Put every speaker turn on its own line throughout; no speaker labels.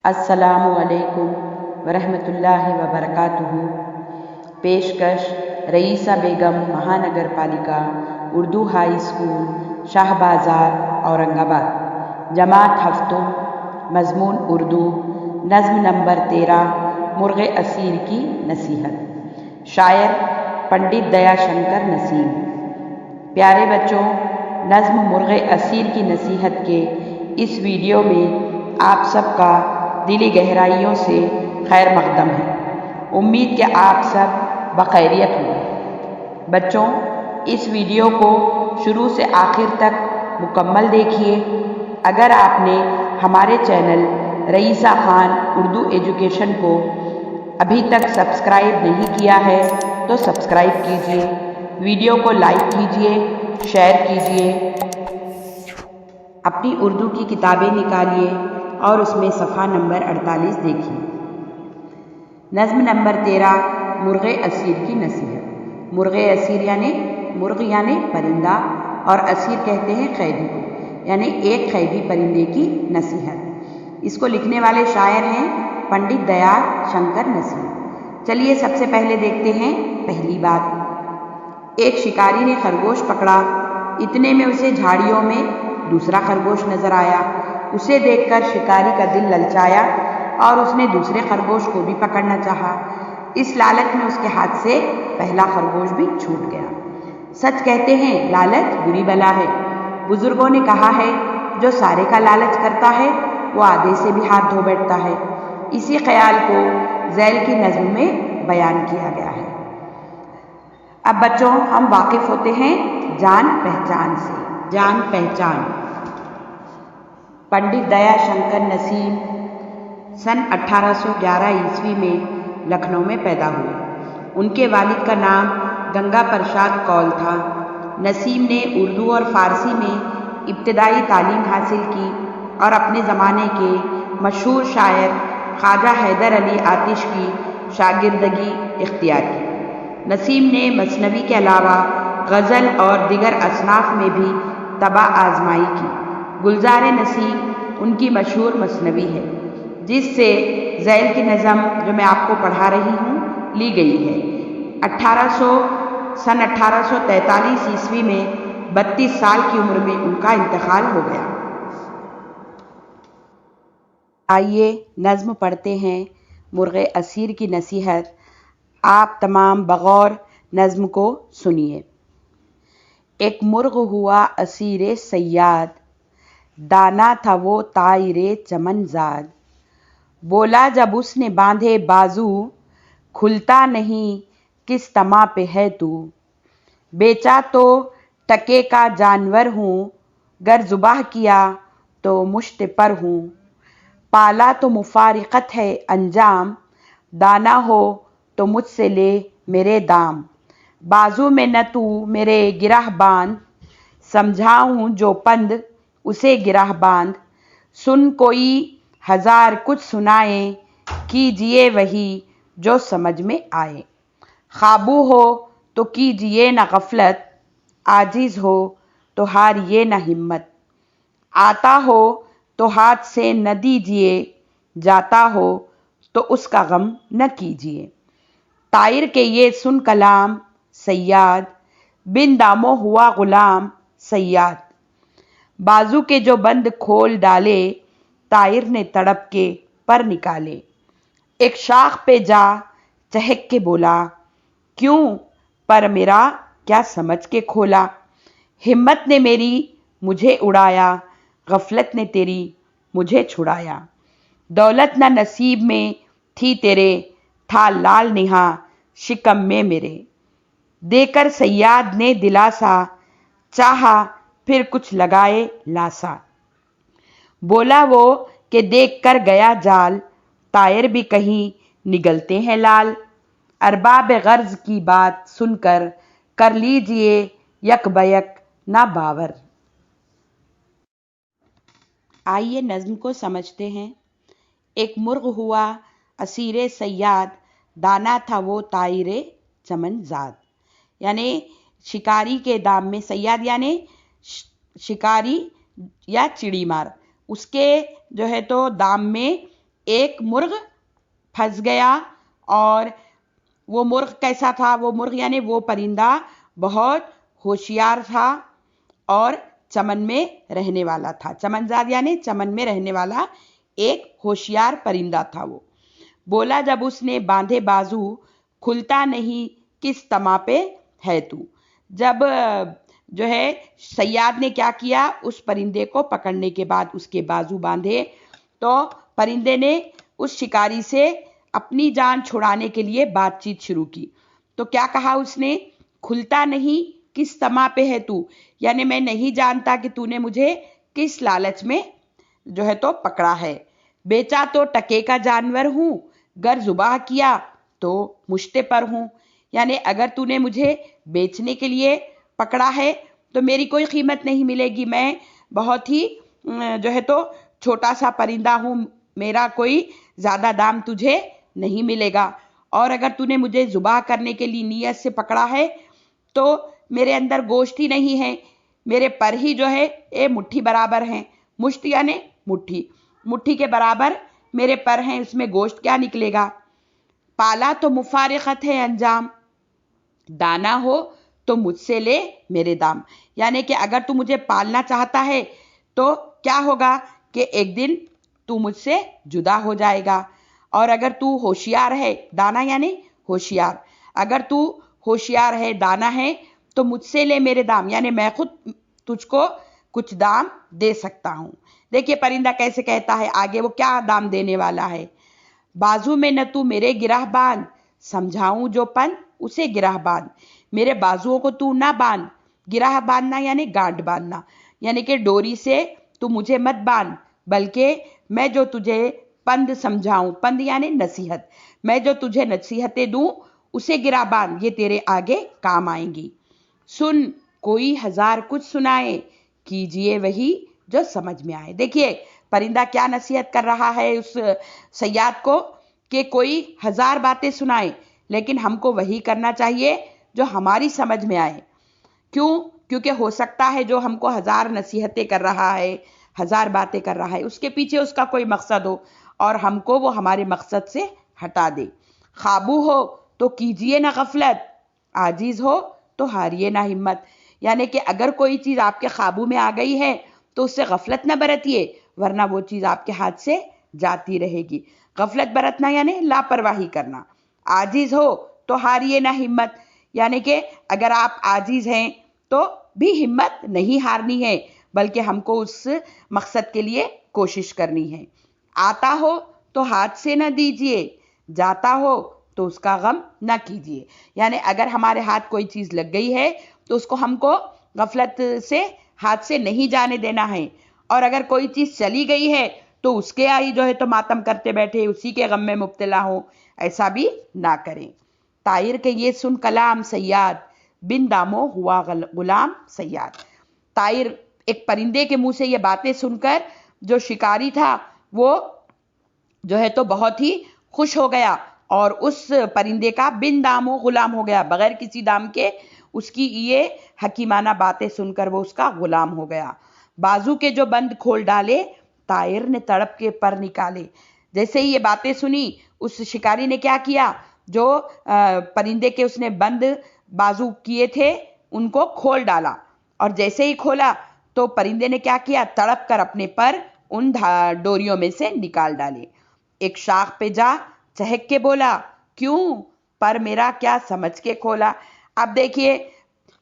अस्सलामु अलैकुम वरहमतुल्लाहि वबरकातुहू। पेशकश रईसा बेगम महानगर पालिका उर्दू हाई स्कूल शाहबाजार औरंगाबाद। जमात हफ्तुम, मजमून उर्दू, नज़्म नंबर 13, मुर्ग़े असीर की नसीहत। शायर पंडित दयाशंकर नसीम। प्यारे बच्चों, नज़्म मुर्ग़े असीर की नसीहत के इस वीडियो में आप सबका दिली गहराइयों से खैर मकदम है। उम्मीद कि आप सब बखैरियत होंगे। बच्चों, इस वीडियो को शुरू से आखिर तक मुकम्मल देखिए। अगर आपने हमारे चैनल रईसा खान उर्दू एजुकेशन को अभी तक सब्सक्राइब नहीं किया है तो सब्सक्राइब कीजिए, वीडियो को लाइक कीजिए, शेयर कीजिए। अपनी उर्दू की किताबें निकालिए और उसमें सफ़ा नंबर 48 देखिए। नज़्म नंबर 13, मुर्ग़े असीर की नसीहत। मुर्ग़े असीर यानी मुर्ग़ यानी परिंदा और असीर कहते हैं कैदी को, यानी एक कैदी परिंदे की नसीहत। इसको लिखने वाले शायर हैं पंडित दयाशंकर नसीम। चलिए सबसे पहले देखते हैं पहली बात। एक शिकारी ने खरगोश पकड़ा। इतने में उसे झाड़ियों में दूसरा खरगोश नजर आया। उसे देखकर शिकारी का दिल ललचाया और उसने दूसरे खरगोश को भी पकड़ना चाहा। इस लालच में उसके हाथ से पहला खरगोश भी छूट गया। सच कहते हैं लालच बुरी बला है। बुजुर्गों ने कहा है जो सारे का लालच करता है वो आधे से भी हाथ धो बैठता है। इसी ख्याल को ज़ैल की नज़्म में बयान किया गया है। अब बच्चों, हम वाकिफ होते हैं जान पहचान से। जान पहचान। पंडित दयाशंकर नसीम सन 1811 ईस्वी में लखनऊ में पैदा हुए। उनके वालिद का नाम गंगा प्रसाद कौल था। नसीम ने उर्दू और फ़ारसी में इब्तदाई तालीम हासिल की और अपने ज़माने के मशहूर शायर ख्वाजा हैदर अली आतिश की शागिर्दगी इख्तियार की। नसीम ने मसनवी के अलावा गज़ल और दिगर असनाफ में भी तबा आजमाई की। गुलजार नसीम उनकी मशहूर मसनवी है जिससे ज़ैल की नज़म जो मैं आपको पढ़ा रही हूँ ली गई है। सन 1843 ईस्वी में 32 साल की उम्र में उनका इंतकाल हो गया। आइए नज़्म पढ़ते हैं मुर्ग़े असीर की नसीहत। आप तमाम बगौर नज़्म को सुनिए। एक मुर्ग़ हुआ असीरे सयाद, दाना था वो तायरे चमनज़ाद। बोला जब उसने बांधे बाजू, खुलता नहीं किस तमा पे है तू। बेचा तो टके का जानवर हूँ, गर जुबाह किया तो मुश्त पर हूँ। पाला तो मुफारिकत है अंजाम, दाना हो तो मुझसे ले मेरे दाम। बाजू में न तू मेरे गिरह बांध, समझाऊँ जो पंद उसे गिरह बांध। सुन कोई हजार कुछ सुनाए, कीजिए वही जो समझ में आए। ख्वाबू हो तो कीजिए न गफलत, आजिज हो तो हारिए न हिम्मत। आता हो तो हाथ से न दीजिए, जाता हो तो उसका गम न कीजिए। तायर के ये सुन कलाम सयाद, बिन दामो हुआ गुलाम सयाद। बाजू के जो बंद खोल डाले, तायर ने तड़प के पर निकाले। एक शाख पे जा चहक के बोला, क्यों पर मेरा क्या समझ के खोला। हिम्मत ने मेरी मुझे उड़ाया, गफलत ने तेरी मुझे छुड़ाया। दौलत न नसीब में थी तेरे, था लाल निहा शिकम में मेरे। देकर सयाद ने दिलासा, चाहा फिर कुछ लगाए लासा। बोला वो कि देख कर गया जाल, तायर भी कहीं निगलते हैं लाल। अरबाब गर्ज की बात सुनकर कर लीजिए यक बयक ना बावर। आइए नज़्म को समझते हैं। एक मुर्ग़ हुआ असीरे सयाद, दाना था वो तायरे चमनज़ाद। यानी शिकारी के दाम में, सयाद यानी शिकारी या चिड़ी मार, उसके जो है तो दाम में एक मुर्ग फंस गया। और वो मुर्ग कैसा था? वो मुर्ग यानी वो परिंदा बहुत होशियार था और चमन में रहने वाला था। चमनजाद यानी चमन में रहने वाला एक होशियार परिंदा था वो। बोला जब उसने बांधे बाजू, खुलता नहीं किस तमा पे है तू। जब जो है सैयाद ने क्या किया, उस परिंदे को पकड़ने के बाद उसके बाजू बांधे, तो परिंदे ने उस शिकारी से अपनी जान छुड़ाने के लिए बातचीत शुरू की। तो क्या कहा उसने? खुलता नहीं किस तमा पे है तू, यानी मैं नहीं जानता कि तूने मुझे किस लालच में जो है तो पकड़ा है। बेचा तो टके का जानवर हूं, गर जुबाह किया तो मुश्ते पर हूं। यानी अगर तूने मुझे बेचने के लिए पकड़ा है तो मेरी कोई कीमत नहीं मिलेगी। मैं बहुत ही जो है तो छोटा सा परिंदा हूं, मेरा कोई ज्यादा दाम तुझे नहीं मिलेगा। और अगर तूने मुझे जुबाह करने के लिए नियत से पकड़ा है तो मेरे अंदर गोश्त ही नहीं है, मेरे पर ही जो है ये मुट्ठी बराबर हैं। मुश्त यानी मुट्ठी, मुट्ठी के बराबर मेरे पर हैं, उसमें गोश्त क्या निकलेगा। पाला तो मुफारिकत है अंजाम, दाना हो तो मुझसे ले मेरे दाम। यानी कि अगर तू मुझे पालना चाहता है तो क्या होगा कि एक दिन तू मुझसे जुदा हो जाएगा। और अगर तू होशियार है, दाना यानी होशियार, अगर तू होशियार है, दाना है, तो मुझसे ले मेरे दाम, यानी मैं खुद तुझको कुछ दाम दे सकता हूं। देखिए परिंदा कैसे कहता है आगे, वो क्या दाम देने वाला है। बाजू में न तू मेरे गिरह बांध, समझाऊं जो पन उसे गिरह बांध। मेरे बाजुओं को तू ना बांध, गिरह बांधना यानी गांठ बांधना, यानी कि डोरी से तू मुझे मत बांध, बल्कि मैं जो तुझे पंद समझाऊं, पंद यानी नसीहत, मैं जो तुझे नसीहतें दूं उसे गिरा बांध, ये तेरे आगे काम आएंगी। सुन कोई हजार कुछ सुनाए, कीजिए वही जो समझ में आए। देखिए परिंदा क्या नसीहत कर रहा है उस सयाद को कि कोई हजार बातें सुनाए, लेकिन हमको वही करना चाहिए जो हमारी समझ में आए। क्यों? क्योंकि हो सकता है जो हमको हजार नसीहतें कर रहा है, हजार बातें कर रहा है, उसके पीछे उसका कोई मकसद हो और हमको वो हमारे मकसद से हटा दे। खाबू हो तो कीजिए ना गफलत, आजीज हो तो हारिए ना हिम्मत। यानी कि अगर कोई चीज आपके काबू में आ गई है तो उससे गफलत ना बरतिए, वरना वो चीज आपके हाथ से जाती रहेगी। गफलत बरतना यानी लापरवाही करना। आजीज हो तो हारिए ना हिम्मत, यानी कि अगर आप आजीज हैं तो भी हिम्मत नहीं हारनी है, बल्कि हमको उस मकसद के लिए कोशिश करनी है। आता हो तो हाथ से न दीजिए, जाता हो तो उसका गम न कीजिए। यानी अगर हमारे हाथ कोई चीज लग गई है तो उसको हमको गफलत से हाथ से नहीं जाने देना है। और अगर कोई चीज चली गई है तो उसके आई जो है तो मातम करते बैठे, उसी के गम में मुब्तला हो, ऐसा भी ना करें। ताहिर के ये सुन कलाम सयाद, बिन दामो हुआ गुलाम सयाद। ताहिर एक परिंदे के मुंह से ये बातें सुनकर जो शिकारी था वो जो है तो बहुत ही खुश हो गया और उस परिंदे का बिन दामो गुलाम हो गया, बगैर किसी दाम के उसकी ये हकीमाना बातें सुनकर वो उसका गुलाम हो गया। बाजू के जो बंद खोल डाले, तायर ने तड़प के पर निकाले। जैसे ही ये बातें सुनी उस शिकारी ने क्या किया, जो परिंदे के उसने बंद बाजू किए थे उनको खोल डाला। और जैसे ही खोला तो परिंदे ने क्या किया, तड़प कर अपने पर उन डोरियों में से निकाल डाले। एक शाख पे जा चहक के बोला, क्यों पर मेरा क्या समझ के खोला। अब देखिए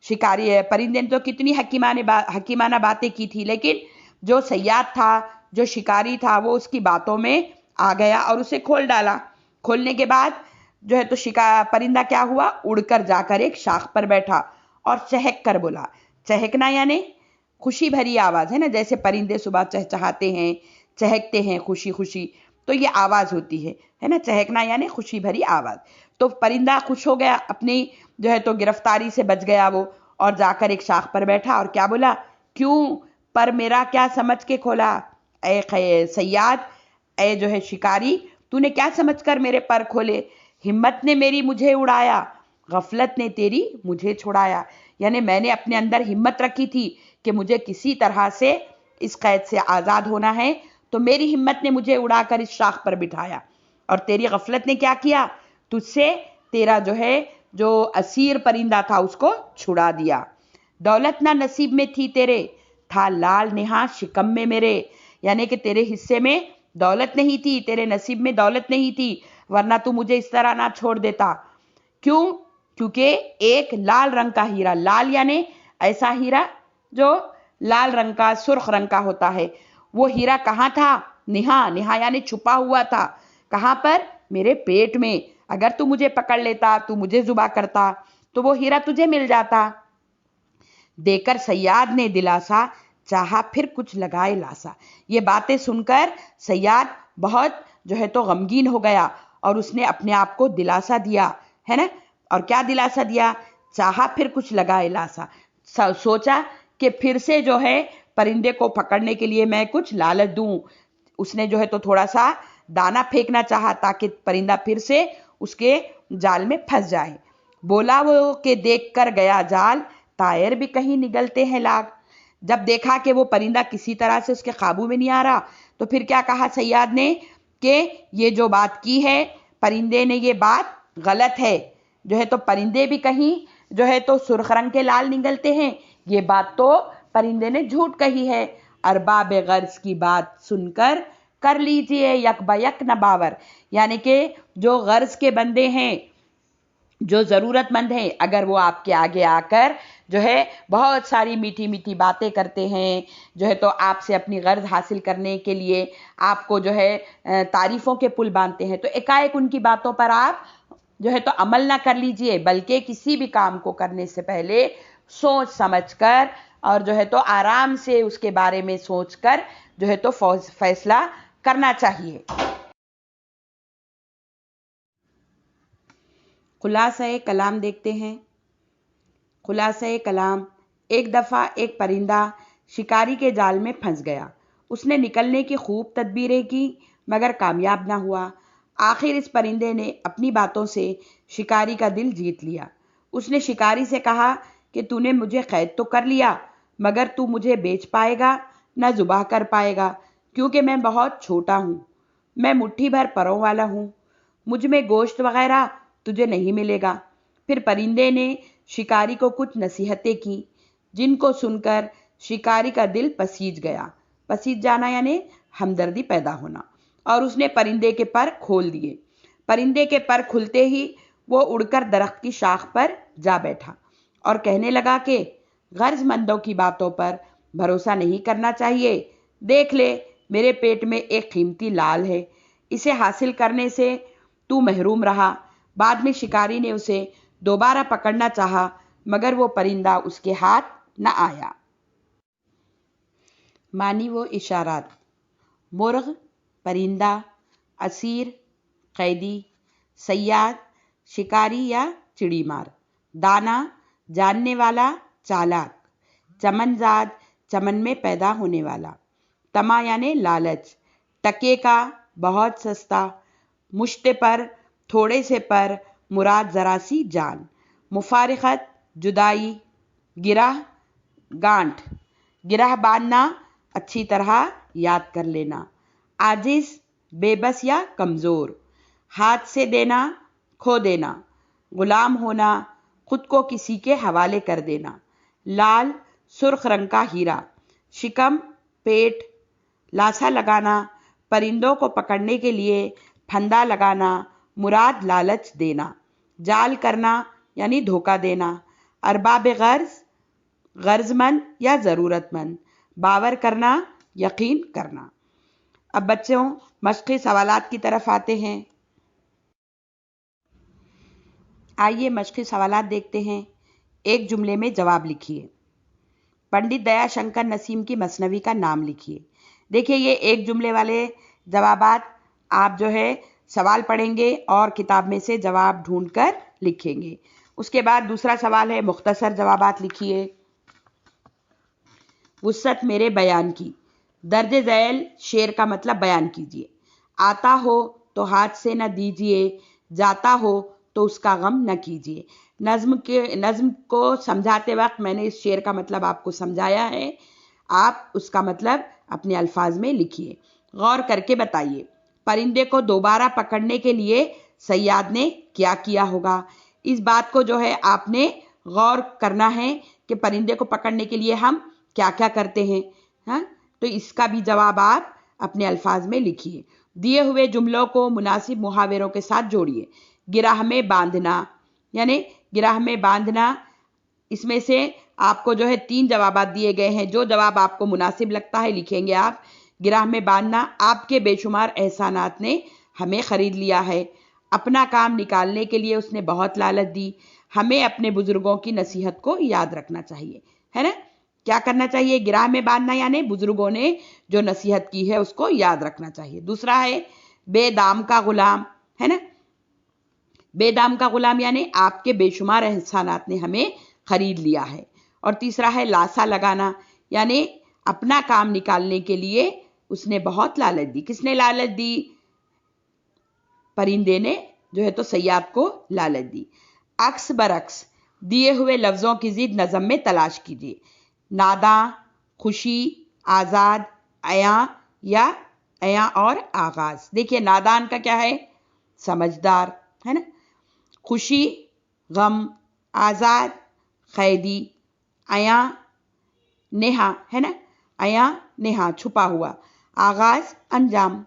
शिकारी है, परिंदे ने तो कितनी हकीमाना बातें की थी, लेकिन जो सयाद था, जो शिकारी था, वो उसकी बातों में आ गया और उसे खोल डाला। खोलने के बाद जो है तो परिंदा क्या हुआ, उड़कर जाकर एक शाख पर बैठा और चहक कर बोला। चहकना यानी खुशी भरी आवाज है ना, जैसे परिंदे सुबह चहचहाते हैं, चहकते हैं खुशी खुशी, तो ये आवाज होती है ना, चहकना यानी खुशी भरी आवाज। तो परिंदा खुश हो गया, अपनी जो है तो गिरफ्तारी से बच गया वो, और जाकर एक शाख पर बैठा और क्या बोला, क्यों पर मेरा क्या समझ के खोला। ए सयाद, ए जो है शिकारी, तूने क्या समझकर मेरे पर खोले। हिम्मत ने मेरी मुझे उड़ाया, गफलत ने तेरी मुझे छुड़ाया। यानी मैंने अपने अंदर हिम्मत रखी थी कि मुझे किसी तरह से इस कैद से आजाद होना है, तो मेरी हिम्मत ने मुझे उड़ाकर इस शाख पर बिठाया, और तेरी गफलत ने क्या किया, तुझसे तेरा जो असीर परिंदा था उसको छुड़ा दिया। दौलत ना नसीब में थी तेरे, था लाल नेहा शिकम में मेरे। यानी कि तेरे हिस्से में दौलत नहीं थी, तेरे नसीब में दौलत नहीं थी, वरना तू मुझे इस तरह ना छोड़ देता। क्यों? क्योंकि एक लाल रंग का हीरा, लाल यानी ऐसा हीरा जो लाल रंग का, सुर्ख रंग का होता है, वो हीरा कहाँ था? निहा, निहा यानी छुपा हुआ था। कहाँ पर? मेरे पेट में। अगर तू मुझे पकड़ लेता, तू मुझे जुबा करता, तो वो हीरा तुझे मिल जाता। देकर सैयाद ने दिलासा, चाहा फिर कुछ लगाए लासा। ये बातें सुनकर सैयाद बहुत तो गमगीन हो गया, और उसने अपने आप को दिलासा दिया, है ना। और क्या दिलासा दिया? चाहा फिर कुछ लगाए लासा। सोचा कि फिर से परिंदे को पकड़ने के लिए मैं कुछ लालच दूं। उसने तो थोड़ा सा दाना फेंकना चाहा, ताकि परिंदा फिर से उसके जाल में फंस जाए। बोला वो कि देख कर गया जाल, टायर भी कहीं निगलते हैं लाग। जब देखा कि वो परिंदा किसी तरह से उसके काबू में नहीं आ रहा, तो फिर क्या कहा सैयाद ने कि ये जो बात की है परिंदे ने, ये बात गलत है। तो परिंदे भी कहीं तो सुर्ख रंग के लाल निगलते हैं, ये बात तो परिंदे ने झूठ कही है। अरबाब गर्ज की बात सुनकर कर लीजिए यक बयक न बावर। यानी कि जो गर्ज के बंदे हैं, जो ज़रूरतमंद हैं, अगर वो आपके आगे आकर बहुत सारी मीठी मीठी बातें करते हैं, तो आपसे अपनी गर्ज हासिल करने के लिए आपको तारीफ़ों के पुल बांधते हैं, तो एकाएक उनकी बातों पर आप तो अमल ना कर लीजिए, बल्कि किसी भी काम को करने से पहले सोच समझकर और तो आराम से उसके बारे में सोचकर तो फैसला करना चाहिए। खुलासा कलाम देखते हैं। खुलासा कलाम, एक दफ़ा एक परिंदा शिकारी के जाल में फंस गया। उसने निकलने की खूब तदबीरें की, मगर कामयाब ना हुआ। आखिर इस परिंदे ने अपनी बातों से शिकारी का दिल जीत लिया। उसने शिकारी से कहा कि तूने मुझे कैद तो कर लिया, मगर तू मुझे बेच पाएगा न जुबाह कर पाएगा, क्योंकि मैं बहुत छोटा हूँ। मैं मुट्ठी भर परों वाला हूँ, मुझ में गोश्त वगैरह तुझे नहीं मिलेगा। फिर परिंदे ने शिकारी को कुछ नसीहतें की, जिनको सुनकर शिकारी का दिल पसीज गया। पसीज जाना यानी हमदर्दी पैदा होना। और उसने परिंदे के पर खोल दिए। परिंदे के पर खुलते ही वो उड़कर दरख्त की शाख पर जा बैठा और कहने लगा कि गर्जमंदों की बातों पर भरोसा नहीं करना चाहिए। देख ले, मेरे पेट में एक कीमती लाल है, इसे हासिल करने से तू महरूम रहा। बाद में शिकारी ने उसे दोबारा पकड़ना चाहा, मगर वो परिंदा उसके हाथ न आया। मानी वो इशारात: मुर्ग, परिंदा, असीर, कैदी, सयाद, शिकारी या चिड़ीमार। दाना, जानने वाला, चालाक। चमनजाद, चमन में पैदा होने वाला। तमा यानी लालच। टके का, बहुत सस्ता। मुश्ते पर, थोड़े से पर, मुराद जरा सी जान। मुफारिकत, जुदाई। गिरह, गांठ। गिरह बांधना, अच्छी तरह याद कर लेना। आजिज, बेबस या कमज़ोर। हाथ से देना, खो देना। गुलाम होना, खुद को किसी के हवाले कर देना। लाल, सुर्ख रंग का हीरा। शिकम, पेट। लासा लगाना, परिंदों को पकड़ने के लिए फंदा लगाना, मुराद लालच देना। जाल करना यानी धोखा देना। अरबाब गर्ज, गर्जमंद या ज़रूरतमंद। बावर करना, यकीन करना। अब बच्चों, मश्क़ी सवालात की तरफ आते हैं। आइए मश्क़ी सवालात देखते हैं। एक जुमले में जवाब लिखिए। पंडित दयाशंकर नसीम की मसनवी का नाम लिखिए। देखिए, ये एक जुमले वाले जवाबात आप सवाल पढ़ेंगे और किताब में से जवाब ढूंढकर लिखेंगे। उसके बाद दूसरा सवाल है, मुख्तसर जवाबात लिखिए। वुसअत मेरे बयान की। दर्ज झैल शेर का मतलब बयान कीजिए। आता हो तो हाथ से न दीजिए, जाता हो तो उसका गम न कीजिए। नज्म को समझाते वक्त मैंने इस शेर का मतलब आपको समझाया है, आप उसका मतलब अपने अल्फाज में लिखिए। गौर करके बताइए, परिंदे को दोबारा पकड़ने के लिए सयाद ने क्या किया होगा। इस बात को जो है आपने गौर करना है कि परिंदे को पकड़ने के लिए हम क्या क्या करते हैं। हाँ, तो इसका भी जवाब आप अपने अल्फाज में लिखिए। दिए हुए जुमलों को मुनासिब मुहावरों के साथ जोड़िए। गिराह में बांधना, यानी गिराह में बांधना, इसमें से आपको जो है 3 जवाब दिए गए हैं। जो जवाब आपको मुनासिब लगता है लिखेंगे आप। गिराह में बांधना, आपके बेशुमार एहसानात ने हमें खरीद लिया है। अपना काम निकालने के लिए उसने बहुत लालच दी। हमें अपने बुजुर्गों की नसीहत को याद रखना चाहिए, है ना। क्या करना चाहिए? गिराह में बांधना, यानी बुजुर्गों ने जो नसीहत की है उसको याद रखना चाहिए। दूसरा है बेदाम का गुलाम, है ना। बेदाम का गुलाम यानी आपके बेशुमार एहसानात ने हमें खरीद लिया है। और तीसरा है लासा लगाना, यानी अपना काम निकालने के लिए उसने बहुत लालच दी। किसने लालच दी? परिंदे ने जो है तो सयाद को लालच दी। अक्स बरक्स, दिए हुए लफ्जों की जिद नज़म में तलाश कीजिए। नादा, खुशी, आज़ाद, अया या अया और आगाज। देखिए नादान का क्या है? समझदार, है ना। खुशी गम, आज़ाद कैदी, अया नेहा, है ना। अया नेहा छुपा हुआ, आगाज अंजाम।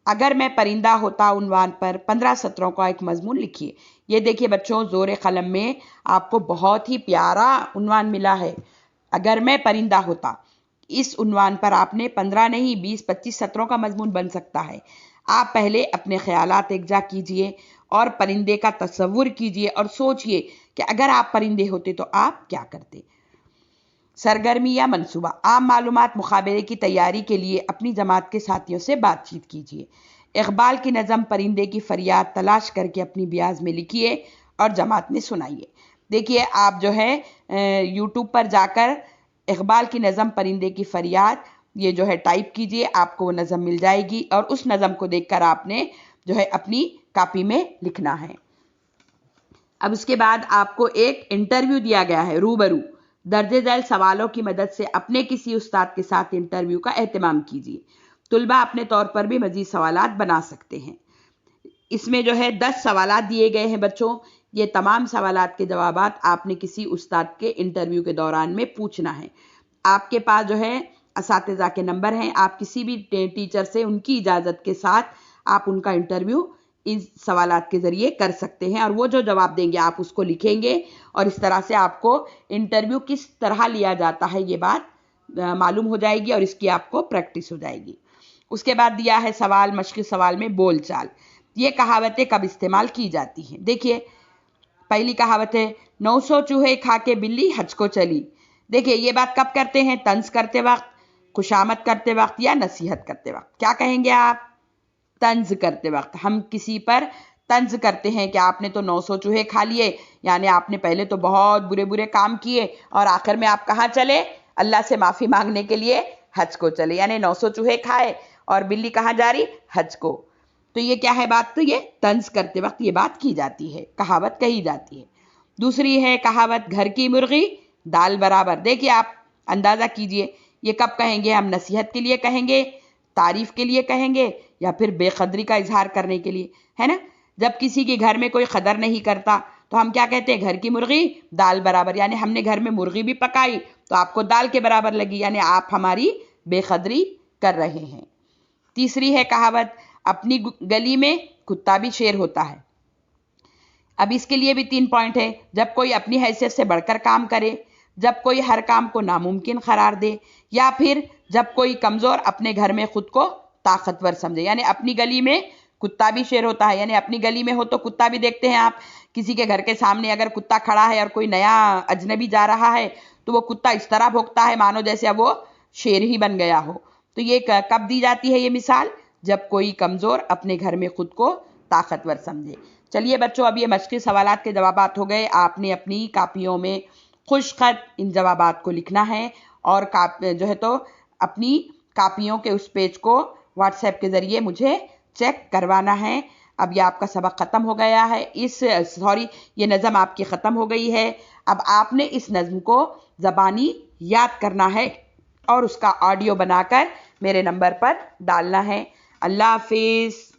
अगर मैं परिंदा होता उन्वान पर 15 सत्रों का एक मजमून लिखिए। ये देखिए बच्चों, जोर कलम में आपको बहुत ही प्यारा उन्वान मिला है। अगर मैं परिंदा होता, इस उन्वान पर आपने 15 नहीं 20-25 सत्रों का मजमून बन सकता है। आप पहले अपने ख्यालात एकजा कीजिए और परिंदे का तस्वुर कीजिए और सोचिए कि अगर आप परिंदे होते तो आप क्या करते। सरगर्मी या मंसूबा, आम मालूमात मुकाबले की तैयारी के लिए अपनी जमात के साथियों से बातचीत कीजिए। इकबाल की नज़म परिंदे की फरियाद तलाश करके अपनी ब्याज में लिखिए और जमात में सुनाइए। देखिए आप जो है यूट्यूब पर जाकर इकबाल की नज़म परिंदे की फरियाद ये जो है टाइप कीजिए, आपको वो नज़म मिल जाएगी और उस नज़म को देखकर आपने जो है अपनी कॉपी में लिखना है। अब उसके बाद आपको एक इंटरव्यू दिया गया है रूबरू। दर्जे झैल सवालों की मदद से अपने किसी उस्ताद के साथ इंटरव्यू का एहतमाम कीजिए। तुलबा अपने तौर पर भी मजीद सवालात बना सकते हैं। इसमें जो है 10 सवालात दिए गए हैं बच्चों। ये तमाम सवालात के जवाबात आपने किसी उस्ताद के इंटरव्यू के दौरान में पूछना है। आपके पास जो है असातिज़ा के नंबर हैं। आप किसी भी टीचर से उनकी इजाज़त के साथ आप उनका इंटरव्यू इस सवालात के ज़रिए कर सकते हैं और वो जो जवाब देंगे आप उसको लिखेंगे और इस तरह से आपको इंटरव्यू किस तरह लिया जाता है ये बात मालूम हो जाएगी और इसकी आपको प्रैक्टिस हो जाएगी। उसके बाद दिया है सवाल, मश्क़ी सवाल में बोलचाल। ये कहावतें कब इस्तेमाल की जाती हैं? देखिए पहली कहावत है 900 चूहे खा के बिल्ली हज को चली। देखिए ये बात कब करते हैं? तंज करते वक्त, खुशामद करते वक्त या नसीहत करते वक्त। क्या कहेंगे आप? तंज करते वक्त। हम किसी पर तंज करते हैं कि आपने तो 900 चूहे खा लिए, यानी आपने पहले तो बहुत बुरे बुरे काम किए और आखिर में आप कहाँ चले? अल्लाह से माफ़ी मांगने के लिए हज को चले। यानी 900 चूहे खाए और बिल्ली कहाँ जा रही? हज को। तो ये क्या है बात? तो ये तंज करते वक्त ये बात की जाती है, कहावत कही जाती है। दूसरी है कहावत घर की मुर्गी दाल बराबर। देखिए आप अंदाज़ा कीजिए ये कब कहेंगे? हम नसीहत के लिए कहेंगे, तारीफ के लिए कहेंगे या फिर बेकदरी का इजहार करने के लिए, है ना। जब किसी के घर में कोई कदर नहीं करता तो हम क्या कहते हैं? घर की मुर्गी दाल बराबर। यानी हमने घर में मुर्गी भी पकाई तो आपको दाल के बराबर लगी, यानी आप हमारी बेकदरी कर रहे हैं। तीसरी है कहावत अपनी गली में कुत्ता भी शेर होता है। अब इसके लिए भी 3 पॉइंट है। जब कोई अपनी हैसियत से बढ़कर काम करे, जब कोई हर काम को नामुमकिन करार दे, या फिर जब कोई कमज़ोर अपने घर में खुद को ताकतवर समझे। यानी अपनी गली में कुत्ता भी शेर होता है, यानी अपनी गली में हो तो कुत्ता भी देखते हैं आप। किसी के घर के सामने अगर कुत्ता खड़ा है और कोई नया अजनबी जा रहा है तो वो कुत्ता इस तरह भौंकता है मानो जैसे अब वो शेर ही बन गया हो। तो ये कब दी जाती है ये मिसाल? जब कोई कमज़ोर अपने घर में खुद को ताकतवर समझे। चलिए बच्चों, अब ये मश्क़ी सवालात के जवाबात हो गए। आपने अपनी कापियों में खुशखत इन जवाबात को लिखना है और जो है तो अपनी कापियों के उस पेज को व्हाट्सएप के ज़रिए मुझे चेक करवाना है। अब ये आपका सबक ख़त्म हो गया है। ये नज़म आपकी ख़त्म हो गई है। अब आपने इस नज़म को ज़बानी याद करना है और उसका ऑडियो बनाकर मेरे नंबर पर डालना है। अल्लाह हाफिज़।